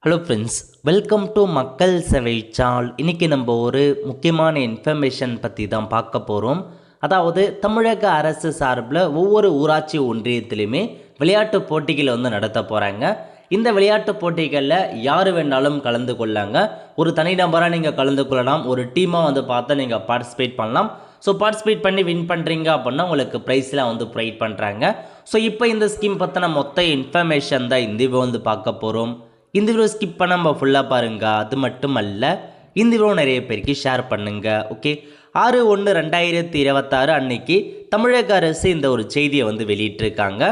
Hello friends, welcome to மக்கள் சேவை சால். இன்றைக்கி நம்ம ஒரு முக்கியமான இன்ஃபர்மேஷன் பற்றி தான் பார்க்க போகிறோம். அதாவது தமிழக அரசு சார்பில் ஒவ்வொரு ஊராட்சி ஒன்றியத்திலையுமே விளையாட்டு போட்டிகளை நடத்த போகிறாங்க. இந்த விளையாட்டு போட்டிகளில் யார் வேணாலும் கலந்து கொள்ளாங்க. ஒரு தனிநபராக நீங்கள் கலந்து கொள்ளலாம், ஒரு டீமாக பார்த்தா நீங்கள் பார்ட்டிசிபேட் பண்ணலாம். ஸோ பார்ட்டிசிபேட் பண்ணி வின் பண்ணுறீங்க அப்படின்னா உங்களுக்கு ப்ரைஸ்லாம் ப்ரொவைட் பண்ணுறாங்க. ஸோ இப்போ இந்த ஸ்கீம் பற்றின மொத்த இன்ஃபர்மேஷன் தான் இந்த வீடியோ பார்க்க போகிறோம். இந்த வீடியோ ஸ்கிப் பண்ண நம்ம ஃபுல்லாக பாருங்கள். அது மட்டும் அல்ல, இந்த வீடியோ நிறைய பேருக்கு ஷேர் பண்ணுங்கள். ஓகே, 6/1/2026 அன்னைக்கு தமிழக அரசு இந்த ஒரு செய்தியை வெளியிட்டிருக்காங்க.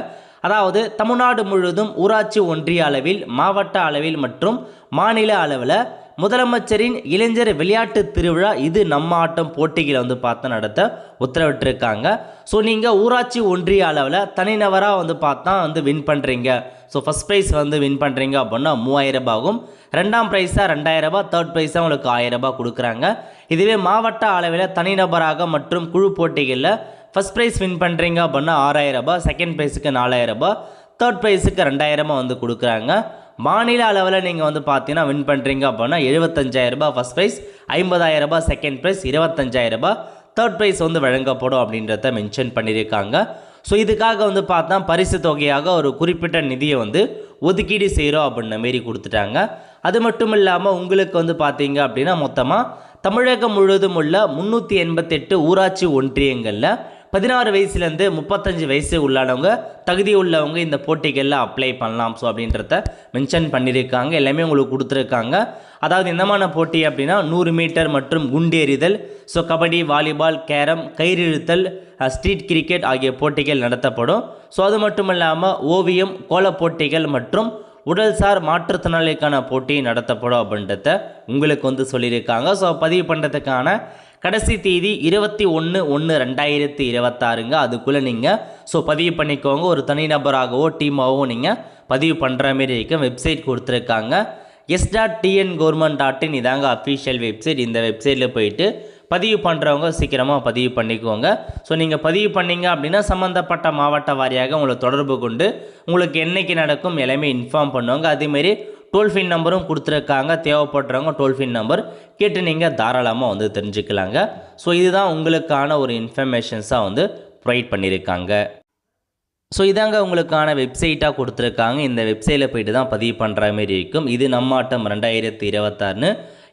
அதாவது தமிழ்நாடு முழுவதும் ஊராட்சி ஒன்றிய அளவில், மாவட்ட அளவில் மற்றும் மாநில அளவில் முதலமைச்சரின் இளைஞர் விளையாட்டு திருவிழா இது நம்ம ஆட்டம் போட்டிகளை பார்த்து நடத்த உத்தரவிட்டிருக்காங்க. ஸோ நீங்கள் ஊராட்சி ஒன்றிய அளவில் தனிநபராக பார்த்தா வின் பண்ணுறீங்க. ஸோ ஃபஸ்ட் ப்ரைஸ் வின் பண்ணுறீங்க அப்படின்னா 3000 ரூபாய் ஆகும். ரெண்டாம் ப்ரைஸாக 2000 ரூபாய், தேர்ட் ப்ரைஸாக உங்களுக்கு 1000 ரூபாய் கொடுக்குறாங்க. இதுவே மாவட்ட அளவில் தனிநபராக மற்றும் குழு போட்டிகளில் ஃபஸ்ட் ப்ரைஸ் வின் பண்ணுறீங்க அப்படின்னா 6000 ரூபாய், செகண்ட் ப்ரைஸுக்கு 4000 ரூபாய், தேர்ட் ப்ரைஸுக்கு 2000 கொடுக்குறாங்க. மாநில அளவில் நீங்கள் பார்த்தீங்கன்னா வின் பண்ணுறீங்க அப்படின்னா 75000 ரூபாய் ஃபஸ்ட் ப்ரைஸ், 50000 ரூபாய் செகண்ட் ப்ரைஸ், 25000 ரூபாய் தேர்ட் ப்ரைஸ் வழங்கப்படும் அப்படின்றத மென்ஷன் பண்ணியிருக்காங்க. ஸோ இதுக்காக பார்த்தா பரிசு தொகையாக ஒரு குறிப்பிட்ட நிதியை ஒதுக்கீடு செய்கிறோம் அப்படின்ற மாரி கொடுத்துட்டாங்க. அது மட்டும் இல்லாமல் உங்களுக்கு பார்த்தீங்க அப்படின்னா மொத்தமாக தமிழகம் முழுவதும் உள்ள 388 ஊராட்சி ஒன்றியங்களில் 16 வயசுலேருந்து 35 வயசு உள்ளானவங்க, தகுதி உள்ளவங்க இந்த போட்டிகளில் அப்ளை பண்ணலாம். ஸோ அப்படின்றத மென்ஷன் பண்ணியிருக்காங்க. எல்லாமே உங்களுக்கு கொடுத்துருக்காங்க. அதாவது என்னமான போட்டி அப்படின்னா 100 மீட்டர் மற்றும் குண்டெறிதல், ஸோ கபடி, வாலிபால், கேரம், கயிறு இழுத்தல், ஸ்ட்ரீட் கிரிக்கெட் ஆகிய போட்டிகள் நடத்தப்படும். ஸோ அது மட்டும் இல்லாமல் ஓவியம், கோலப் போட்டிகள் மற்றும் உடல்சார் மாற்றுத்திறனாளிக்கான போட்டி நடத்தப்படும் அப்படின்றத உங்களுக்கு சொல்லியிருக்காங்க. ஸோ பதிவு பண்ணுறதுக்கான கடைசி தேதி 21/1/2026. அதுக்குள்ளே நீங்கள் பதிவு பண்ணிக்கோங்க. ஒரு தனிநபராகவோ டீமாகவோ நீங்கள் பதிவு பண்ணுற மாரி இருக்க வெப்சைட் கொடுத்துருக்காங்க. s.tngov.in இதாங்க அஃபிஷியல் வெப்சைட். இந்த வெப்சைட்டில் போயிட்டு பதிவு பண்ணுறவங்க சீக்கிரமாக பதிவு பண்ணிக்கோங்க. ஸோ நீங்கள் பதிவு பண்ணிங்க அப்படின்னா சம்மந்தப்பட்ட மாவட்ட வாரியாக உங்களை தொடர்பு கொண்டு உங்களுக்கு என்றைக்கு நடக்கும் எல்லாமே இன்ஃபார்ம் பண்ணுவாங்க. அதேமாரி டோல் ஃப்ரீ நம்பரும் கொடுத்துருக்காங்க. தேவைப்படுறவங்க டோல் ஃப்ரீ நம்பர் கேட்டு நீங்கள் தாராளமாக தெரிஞ்சுக்கலாங்க. ஸோ இதுதான் உங்களுக்கான ஒரு இன்ஃபர்மேஷன்ஸாக ப்ரொவைட் பண்ணியிருக்காங்க. ஸோ இதாங்க உங்களுக்கான வெப்சைட்டாக கொடுத்துருக்காங்க. இந்த வெப்சைட்டில் போய்ட்டு தான் பதிவு பண்ணுற மாரி இருக்கும். இது நம்ம ஆட்டம் 2026.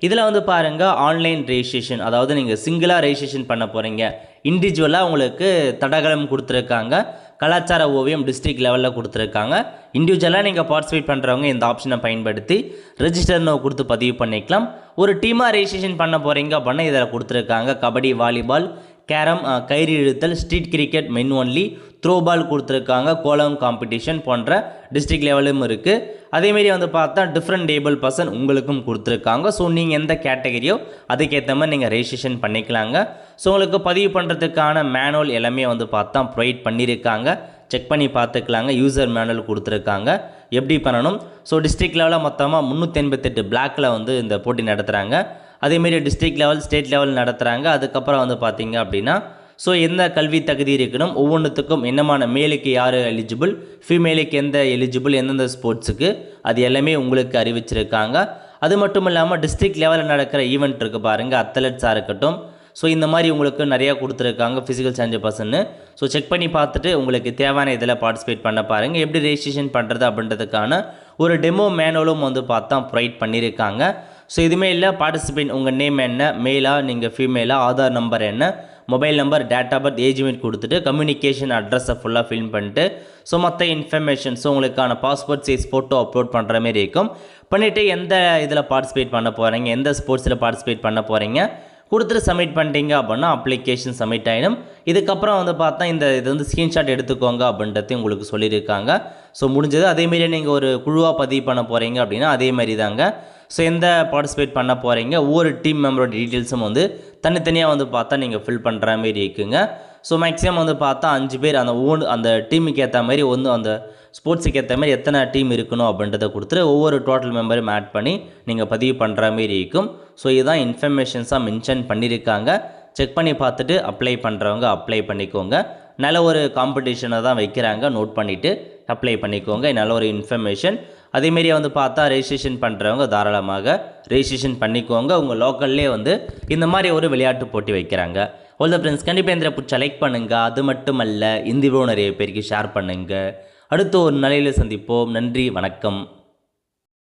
இதில் பாருங்கள், ஆன்லைன் ரெஜிஸ்ட்ரேஷன், அதாவது நீங்கள் சிங்கிளாக ரெஜிஸ்ட்ரேஷன் பண்ண போகிறீங்க. இண்டிவிஜுவலாக உங்களுக்கு தடகளம் கொடுத்துருக்காங்க, கலாச்சார ஓவியம் டிஸ்ட்ரிக்ட் லெவலில் கொடுத்துருக்காங்க. இண்டிவிஜுவலாக நீங்கள் பார்ட்டிசிபேட் பண்ணுறவங்க இந்த ஆப்ஷனை பயன்படுத்தி ரெஜிஸ்டர்னு கொடுத்து பதிவு பண்ணிக்கலாம். ஒரு டீமாக ரெஜிஸ்ட்ரேஷன் பண்ண போகிறீங்க அப்படின்னா இதில் கொடுத்துருக்காங்க. கபடி, வாலிபால், கேரம், கயிறு இழுத்தல், ஸ்ட்ரீட் கிரிக்கெட், மென் ஒன்லி, த்ரோபால் கொடுத்துருக்காங்க. கோலம் காம்படிஷன் போன்ற டிஸ்ட்ரிக்ட் லெவலும் இருக்குது. அதேமாரி பார்த்தா டிஃப்ரெண்ட் டேபிள் பர்சன் உங்களுக்கும் கொடுத்துருக்காங்க. ஸோ நீங்கள் எந்த கேட்டகரியோ அதுக்கேற்ற மாதிரி நீங்கள் ரெஜிஸ்ட்ரேஷன் பண்ணிக்கலாங்க. ஸோ உங்களுக்கு பதிவு பண்ணுறதுக்கான மேனுவல் எல்லாமே பார்த்தா ப்ரொவைட் பண்ணியிருக்காங்க. செக் பண்ணி பார்த்துக்கலாங்க. யூசர் மேனுவல் கொடுத்துருக்காங்க எப்படி பண்ணணும். ஸோ டிஸ்ட்ரிக்ட் லெவலில் மொத்தமாக 388 பிளாக்கில் இந்த போட்டி நடத்துகிறாங்க. அதேமாரி டிஸ்ட்ரிக்ட் லெவல், ஸ்டேட் லெவல் நடத்துகிறாங்க. அதுக்கப்புறம் பார்த்தீங்க அப்படின்னா ஸோ எந்த கல்வி தகுதி இருக்கணும், ஒவ்வொன்றுத்துக்கும் என்னமான மேலுக்கு யார் எலிஜிபிள், ஃபீமேலுக்கு எந்த எலிஜிபிள், எந்தெந்த ஸ்போர்ட்ஸுக்கு, அது எல்லாமே உங்களுக்கு அறிவிச்சிருக்காங்க. அது மட்டும் இல்லாமல் டிஸ்ட்ரிக்ட் லெவலில் நடக்கிற ஈவெண்ட் இருக்குது பாருங்கள், அத்லெட்ஸாக இருக்கட்டும். ஸோ இந்த மாதிரி உங்களுக்கு நிறையா கொடுத்துருக்காங்க ஃபிசிக்கல் சேலஞ்சு பர்சன்னு. ஸோ செக் பண்ணி பார்த்துட்டு உங்களுக்கு தேவையான இதில் பார்ட்டிசிபேட் பண்ண பாருங்கள். எப்படி ரெஜிஸ்ட்ரேஷன் பண்ணுறது அப்படின்றதுக்கான ஒரு டெமோ மேனுவலும் பார்த்தா ப்ரொவைட் பண்ணியிருக்காங்க. ஸோ இதுவுமே இல்லை, பார்ட்டிசிபேட் உங்கள் நேம் என்ன, மேலாக நீங்கள் ஃபீமேலாக, ஆதார் நம்பர் என்ன, mobile number, date of birth, age limit கொடுத்துட்டு கம்யூனிகேஷன் அட்ரஸை ஃபுல்லாக ஃபில் பண்ணிட்டு ஸோ மற்ற இன்ஃபர்மேஷன்ஸும் உங்களுக்கான பாஸ்போர்ட் சைஸ் ஃபோட்டோ அப்லோட் பண்ணுற மாதிரி இருக்கும். பண்ணிவிட்டு எந்த இதில் பார்ட்டிசிபேட் பண்ண போகிறீங்க, எந்த ஸ்போர்ட்ஸில் பார்ட்டிசிபேட் பண்ண போகிறீங்க கொடுத்துட்டு சப்மிட் பண்ணிட்டீங்க அப்படின்னா அப்ளிகேஷன் சப்மிட் ஆகிடும். இதுக்கப்புறம் பார்த்தா இது ஸ்க்ரீன்ஷாட் எடுத்துக்கோங்க அப்படின்றது உங்களுக்கு சொல்லியிருக்காங்க. ஸோ முடிஞ்சது. அதேமாரி நீங்கள் ஒரு குழுவாக பதிவு பண்ண போகிறீங்க அப்படின்னா அதேமாதிரி தாங்க. ஸோ எந்த பார்ட்டிசிபேட் பண்ண போகிறீங்க, ஒவ்வொரு டீம் மெம்பரோட டீட்டெயில்ஸும் தனித்தனியாக பார்த்தா நீங்கள் ஃபில் பண்ணுற மாரி இருக்குங்க. ஸோ மேக்ஸிமம் பார்த்தா 5 பேர் அந்த டீமுக்கு ஏற்ற மாதிரி அந்த ஸ்போர்ட்ஸுக்கு ஏற்ற மாதிரி எத்தனை டீம் இருக்கணும் அப்படின்றத கொடுத்துட்டு ஒவ்வொரு டோட்டல் மெம்பரும் ஆட் பண்ணி நீங்கள் பதிவு பண்ணுற மாரி இருக்கும். ஸோ இதுதான் இன்ஃபர்மேஷன்ஸாக மென்ஷன் பண்ணியிருக்காங்க. செக் பண்ணி பார்த்துட்டு அப்ளை பண்ணுறவங்க அப்ளை பண்ணிக்கோங்க. நல்ல ஒரு காம்படிஷனை தான் வைக்கிறாங்க, நோட் பண்ணிவிட்டு அப்ளை பண்ணிக்கோங்க. நல்ல ஒரு இன்ஃபர்மேஷன். அதேமாரி வந்து பார்த்தா ரெஜிஸ்ட்ரேஷன் பண்ணுறவங்க தாராளமாக ரெஜிஸ்ட்ரேஷன் பண்ணிக்கோங்க. உங்கள் லோக்கல்லே வந்து இந்த மாதிரி ஒரு விளையாட்டு போட்டி வைக்கிறாங்க. ஆல் த ஃப்ரெண்ட்ஸ், கண்டிப்பாக இந்த பிடிச்சா லைக் பண்ணுங்கள். அது மட்டுமல்ல இந்த வீடியோ நிறைய பேருக்கு ஷேர் பண்ணுங்கள். அடுத்து ஒரு நிலையில் சந்திப்போம். நன்றி, வணக்கம்.